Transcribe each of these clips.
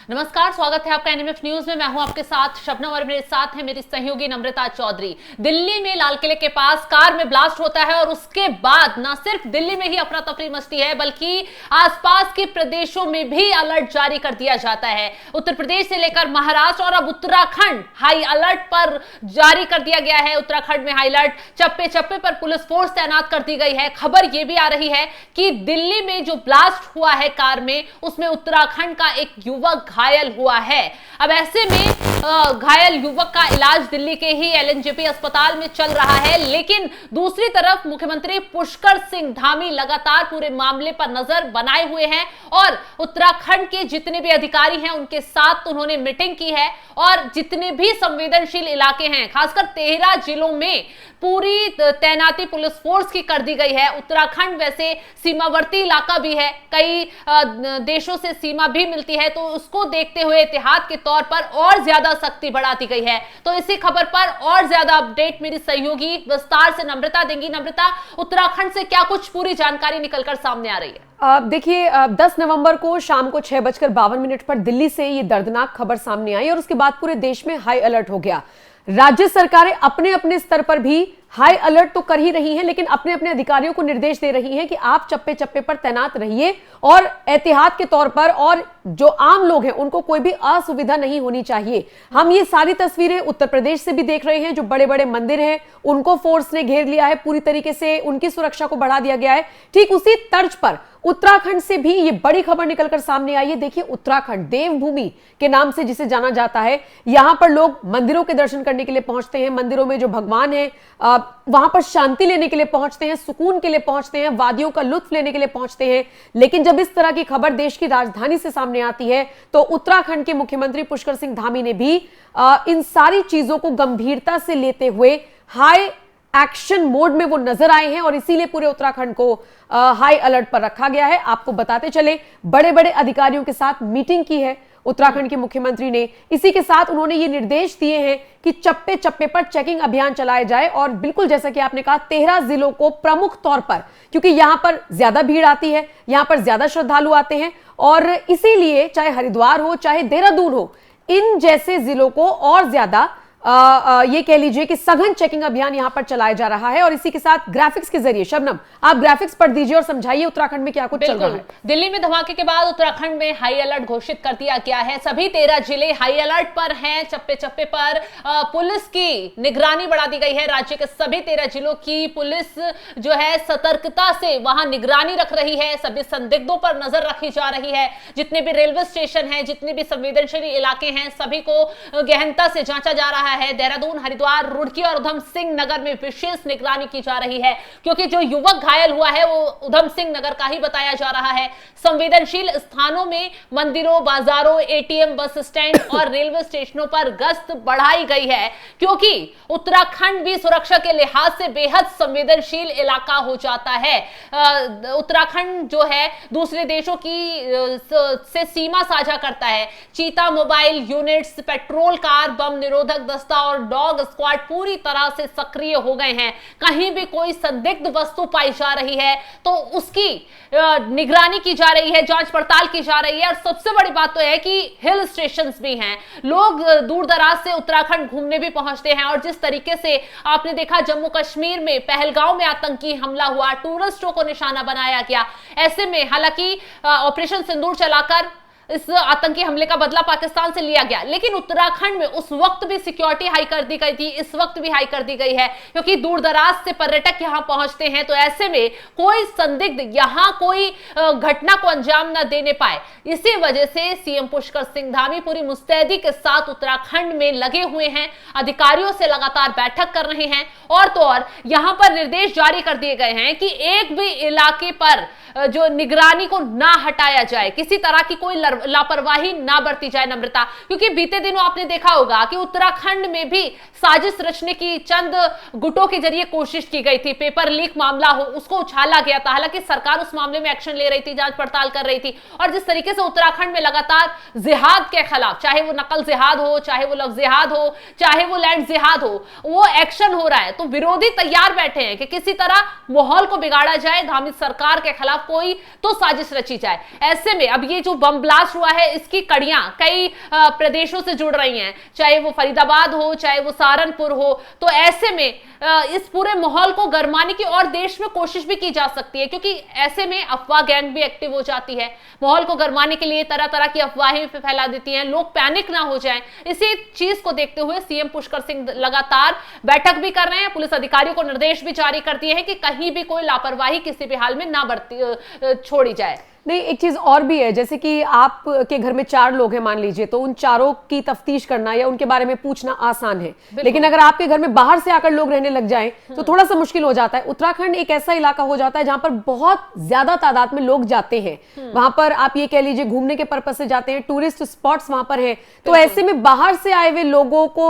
नमस्कार, स्वागत है आपका एनएमएफ न्यूज में। मैं हूं आपके साथ शबनम और मेरे साथ है मेरी सहयोगी नम्रता चौधरी। दिल्ली में लाल किले के पास कार में ब्लास्ट होता है और उसके बाद न सिर्फ दिल्ली में ही अफरा तफरी मचती है बल्कि आसपास के प्रदेशों में भी अलर्ट जारी कर दिया जाता है। उत्तर प्रदेश से लेकर महाराष्ट्र और अब उत्तराखंड हाई अलर्ट पर जारी कर दिया गया है। उत्तराखंड में हाई अलर्ट, चप्पे चप्पे पर पुलिस फोर्स तैनात कर दी गई है। खबर यह भी आ रही है कि दिल्ली में जो ब्लास्ट हुआ है कार में, उसमें उत्तराखंड का एक युवक घायल हुआ है। अब ऐसे में घायल युवक का इलाज दिल्ली के ही एलएनजेपी अस्पताल में चल रहा है, लेकिन दूसरी तरफ मुख्यमंत्री पुष्कर सिंह धामी लगातार पूरे मामले पर नजर बनाए हुए हैं और उत्तराखंड के जितने भी अधिकारी हैं उनके साथ उन्होंने मीटिंग की है और जितने भी संवेदनशील इलाके हैं, खासकर 13 जिलों में पूरी तैनाती पुलिस फोर्स की कर दी गई है। उत्तराखंड वैसे सीमावर्ती इलाका भी है, कई देशों से सीमा भी मिलती है, तो उसको देखते हुए एहतियात के तौर पर और ज्यादा सख्ती बढ़ा दी गई है। तो इसी खबर पर और ज्यादा अपडेट मेरी सहयोगी विस्तार से नम्रता देंगी। नम्रता, उत्तराखंड से क्या कुछ पूरी जानकारी निकलकर सामने आ रही है? देखिए, 10 नवंबर को शाम को 6:52 पर दिल्ली से ये दर्दनाक खबर सामने आई और उसके बाद पूरे देश में हाई अलर्ट हो गया। राज्य सरकारें अपने अपने स्तर पर भी हाई अलर्ट तो कर ही रही हैं, लेकिन अपने अपने अधिकारियों को निर्देश दे रही हैं कि आप चप्पे चप्पे पर तैनात रहिए और एहतियात के तौर पर, और जो आम लोग हैं उनको कोई भी असुविधा नहीं होनी चाहिए। हम ये सारी तस्वीरें उत्तर प्रदेश से भी देख रहे हैं। जो बड़े बड़े मंदिर हैं उनको फोर्स ने घेर लिया है, पूरी तरीके से उनकी सुरक्षा को बढ़ा दिया गया है। ठीक उसी तर्ज पर उत्तराखंड से भी ये बड़ी खबर निकलकर सामने आई है। देखिए, उत्तराखंड देवभूमि के नाम से जिसे जाना जाता है, यहां पर लोग मंदिरों के दर्शन करने के लिए पहुंचते हैं। मंदिरों में जो भगवान है वहां पर शांति लेने के लिए पहुंचते हैं, सुकून के लिए पहुंचते हैं, वादियों का लुत्फ लेने के लिए पहुंचते हैं। लेकिन जब इस तरह की खबर देश की राजधानी से सामने आती है तो उत्तराखंड के मुख्यमंत्री पुष्कर सिंह धामी ने भी इन सारी चीजों को गंभीरता से लेते हुए हाई एक्शन मोड में वो नजर आए हैं और इसीलिए पूरे उत्तराखंड को हाई अलर्ट पर रखा गया है। आपको बताते चले, बड़े बड़े अधिकारियों के साथ मीटिंग की है उत्तराखंड के मुख्यमंत्री ने। इसी के साथ उन्होंने ये निर्देश दिए हैं कि चप्पे चप्पे पर चेकिंग अभियान चलाए जाए और बिल्कुल जैसा कि आपने कहा, 13 जिलों को प्रमुख तौर पर, क्योंकि यहां पर ज्यादा भीड़ आती है, यहां पर ज्यादा श्रद्धालु आते हैं और इसीलिए चाहे हरिद्वार हो चाहे देहरादून हो, इन जैसे जिलों को और ज्यादा ये कह लीजिए कि सघन चेकिंग अभियान यहां पर चलाया जा रहा है। और इसी के साथ ग्राफिक्स के जरिए, शबनम आप ग्राफिक्स पढ़ दीजिए और समझाइए उत्तराखंड में क्या कुछ चल रहा है। दिल्ली में धमाके के बाद उत्तराखंड में हाई अलर्ट घोषित कर दिया गया है। सभी 13 जिले हाई अलर्ट पर हैं। चप्पे चप्पे पर पुलिस की निगरानी बढ़ा दी गई है। राज्य के सभी 13 जिलों की पुलिस जो है सतर्कता से वहां निगरानी रख रही है। सभी संदिग्धों पर नजर रखी जा रही है। जितने भी रेलवे स्टेशन हैं, जितने भी संवेदनशील इलाके हैं, सभी को गहनता से जांचा जा रहा है। देहरादून, हरिद्वार, रुड़की और उधम सिंह नगर में विशेष निगरानी की जा रही है, क्योंकि जो युवक घायल हुआ है वो उधम सिंह नगर का ही बताया जा रहा है। संवेदनशील स्थानों में मंदिरों, बाजारों, एटीएम, बस स्टैंड और रेलवे स्टेशनों पर गश्त बढ़ाई गई है, क्योंकि उत्तराखंड भी सुरक्षा के लिहाज से बेहद संवेदनशील इलाका हो जाता है। उत्तराखंड जो है दूसरे देशों की से सीमा साझा करता है। चीता मोबाइल यूनिट्स, पेट्रोल कार, बम निरोधक दस्ता और डॉग स्क्वाड पूरी तरह से सक्रिय हो गए हैं। कहीं भी कोई संदिग्ध वस्तु पाई जा रही है तो उसकी निगरानी की जा रही है, जांच पड़ताल की जा रही है। और सबसे बड़ी बात तो है कि हिल स्टेशंस भी हैं, लोग दूर दराज से उत्तराखंड घूमने भी पहुंचते हैं। और जिस तरीके से आपने देखा जम्मू कश्मीर में पहलगांव में आतंकी हमला हुआ, टूरिस्टों को निशाना बनाया गया, ऐसे में हालांकि ऑपरेशन सिंदूर चलाकर इस आतंकी हमले का बदला पाकिस्तान से लिया गया, लेकिन उत्तराखंड में उस वक्त भी सिक्योरिटी हाई कर दी गई थी, इस वक्त भी हाई कर दी गई है, क्योंकि दूर दराज से पर्यटक यहां पहुंचते हैं। तो ऐसे में कोई संदिग्ध यहां कोई घटना को अंजाम न देने पाए, इसी वजह से सीएम पुष्कर सिंह धामी पूरी मुस्तैदी के साथ उत्तराखंड में लगे हुए हैं, अधिकारियों से लगातार बैठक कर रहे हैं। और तो और यहां पर निर्देश जारी कर दिए गए हैं कि एक भी इलाके पर जो निगरानी को ना हटाया जाए, किसी तरह की कोई लापरवाही ना बरती जाए। नम्रता, क्योंकि बीते दिनों आपने देखा होगा कि उत्तराखंड में भी साजिश रचने की चंद गुटों के जरिए कोशिश की गई थी। पेपर लीक मामला हो, उसको उछाला गया था, हालांकि सरकार उस मामले में एक्शन ले रही थी, जांच पड़ताल कर रही थी। और जिस तरीके से उत्तराखंड में लगातार जिहाद के खिलाफ, चाहे वो नकल जिहाद हो, चाहे वो लव जिहाद हो, चाहे वो लैंड जिहाद हो, वो एक्शन हो रहा है, तो विरोधी तैयार बैठे हैं कि किसी तरह माहौल को बिगाड़ा जाए, धामी सरकार के खिलाफ कोई तो साजिश रची जाए। ऐसे में अब ये जो बम ब्लास्ट ब्लास्ट हुआ है इसकी कड़ियां कई प्रदेशों से जुड़ रही हैं, चाहे वो फरीदाबाद हो, चाहे वो सहारनपुर हो। तो ऐसे में इस पूरे माहौल को गरमाने की और देश में कोशिश भी की जा सकती है, क्योंकि ऐसे में अफवाह गैंग भी एक्टिव हो जाती है। माहौल को गरमाने के लिए तरह तरह की अफवाहें फैला देती हैं, लोग पैनिक ना हो जाएं। इसी चीज को देखते हुए सीएम पुष्कर सिंह लगातार बैठक भी कर रहे हैं, पुलिस अधिकारियों को निर्देश भी जारी कर दिए हैं कि कहीं भी कोई लापरवाही किसी भी हाल में ना छोड़ी जाए। नहीं, एक चीज और भी है, जैसे कि आपके घर में 4 लोग हैं मान लीजिए, तो उन चारों की तफ्तीश करना या उनके बारे में पूछना आसान है, लेकिन अगर आपके घर में बाहर से आकर लोग रहने लग जाएं तो थोड़ा सा मुश्किल हो जाता है। उत्तराखंड एक ऐसा इलाका हो जाता है जहां पर बहुत ज्यादा तादाद में लोग जाते हैं, वहां पर आप ये कह लीजिए घूमने के पर्पज से जाते हैं, टूरिस्ट स्पॉट्स वहां पर हैं, तो ऐसे में बाहर से आए हुए लोगों को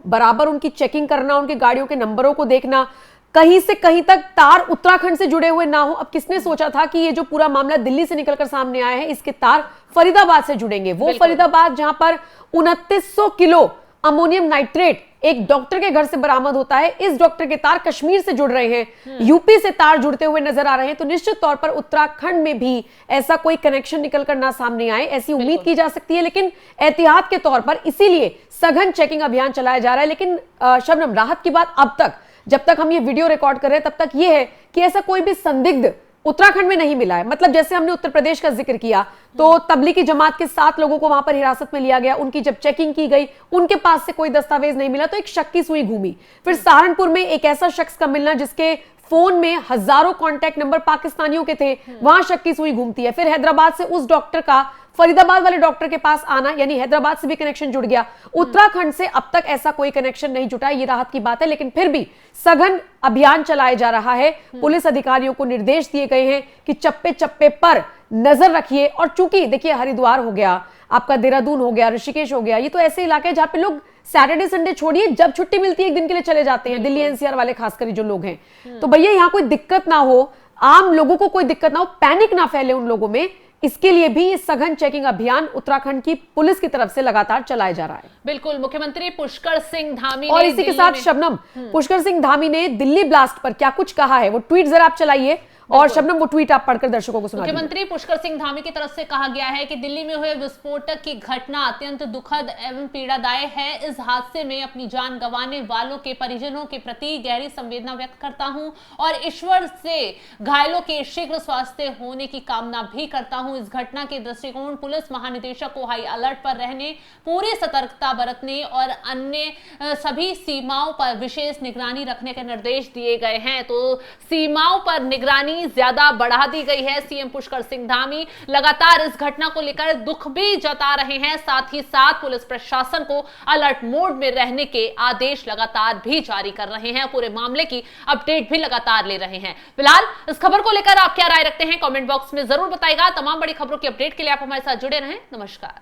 बराबर उनकी चेकिंग करना, उनकी गाड़ियों के नंबरों को देखना, कहीं से कहीं तक तार उत्तराखंड से जुड़े हुए ना हो। अब किसने सोचा था कि ये जो पूरा मामला दिल्ली से निकलकर सामने आया है, इसके तार फरीदाबाद से जुड़ेंगे, वो फरीदाबाद जहां पर 2900 किलो अमोनियम नाइट्रेट एक डॉक्टर के घर से बरामद होता है, इस डॉक्टर के तार कश्मीर से जुड़ रहे हैं, यूपी से तार जुड़ते हुए नजर आ रहे हैं, तो निश्चित तौर पर उत्तराखंड में भी ऐसा कोई कनेक्शन निकलकर ना सामने आए, ऐसी उम्मीद की जा सकती है। लेकिन एहतियात के तौर पर इसीलिए सघन चेकिंग अभियान चलाया जा रहा है। लेकिन शबनम, राहत की बात अब तक, जब तक हम ये वीडियो रिकॉर्ड कर रहे हैं तब तक ये है कि ऐसा कोई भी संदिग्ध उत्तराखंड में नहीं मिला है। मतलब जैसे हमने उत्तर प्रदेश का जिक्र किया तो तबलीगी जमात के 7 लोगों को वहां पर हिरासत में लिया गया, उनकी जब चेकिंग की गई उनके पास से कोई दस्तावेज नहीं मिला तो एक शक की सुई घूमी। फिर सहारनपुर में एक ऐसा शख्स का मिलना जिसके फोन में हजारों कॉन्टैक्ट नंबर पाकिस्तानियों के थे, वहां शक की सुई घूमती है। फिर हैदराबाद से उस डॉक्टर का फरीदाबाद वाले डॉक्टर के पास आना, यानी हैदराबाद से भी कनेक्शन जुड़ गया। उत्तराखंड से अब तक ऐसा कोई कनेक्शन नहीं जुटा, ये राहत की बात है। लेकिन फिर भी सघन अभियान चलाया जा रहा है, पुलिस अधिकारियों को निर्देश दिए गए हैं कि चप्पे चप्पे पर नजर रखिए। और चूंकि देखिए हरिद्वार हो गया, आपका देहरादून हो गया, ऋषिकेश हो गया, ये तो ऐसे इलाके हैं जहां पे लोग सैटरडे संडे छोड़िए, जब छुट्टी मिलती है एक दिन के लिए चले जाते हैं, दिल्ली एनसीआर वाले खासकर जो लोग हैं। तो भैया यहाँ कोई दिक्कत ना हो, आम लोगों को कोई दिक्कत ना हो, पैनिक ना फैले उन लोगों में, इसके लिए भी ये सघन चेकिंग अभियान उत्तराखंड की पुलिस की तरफ से लगातार चलाया जा रहा है। बिल्कुल, मुख्यमंत्री पुष्कर सिंह धामी और इसी के साथ शबनम, पुष्कर सिंह धामी ने दिल्ली ब्लास्ट पर क्या कुछ कहा है, वो ट्वीट जरा आप चलाइए और शबनम वो ट्वीट आप पढ़कर दर्शकों को सुना दीजिए। मुख्यमंत्री पुष्कर सिंह धामी की तरफ से कहा गया है कि दिल्ली में हुए विस्फोटक की घटना अत्यंत दुखद एवं पीड़ादायक है। इस हादसे में अपनी जान गंवाने वालों के परिजनों के प्रति गहरी संवेदना व्यक्त करता हूं और ईश्वर से घायलों के शीघ्र स्वास्थ्य होने की कामना भी करता हूं। इस घटना के दृष्टिकोण पुलिस महानिदेशक को हाई अलर्ट पर रहने, पूरी सतर्कता बरतने और अन्य सभी सीमाओं पर विशेष निगरानी रखने के निर्देश दिए गए हैं। तो सीमाओं पर निगरानी ज्यादा बढ़ा दी गई है। सीएम पुष्कर सिंह धामी लगातार इस घटना को लेकर दुख भी जता रहे हैं, साथ ही साथ पुलिस प्रशासन को अलर्ट मोड में रहने के आदेश लगातार भी जारी कर रहे हैं, पूरे मामले की अपडेट भी लगातार ले रहे हैं। फिलहाल इस खबर को लेकर आप क्या राय रखते हैं कमेंट बॉक्स में जरूर बताइएगा। तमाम बड़ी खबरों की अपडेट के लिए आप हमारे साथ जुड़े रहें। नमस्कार।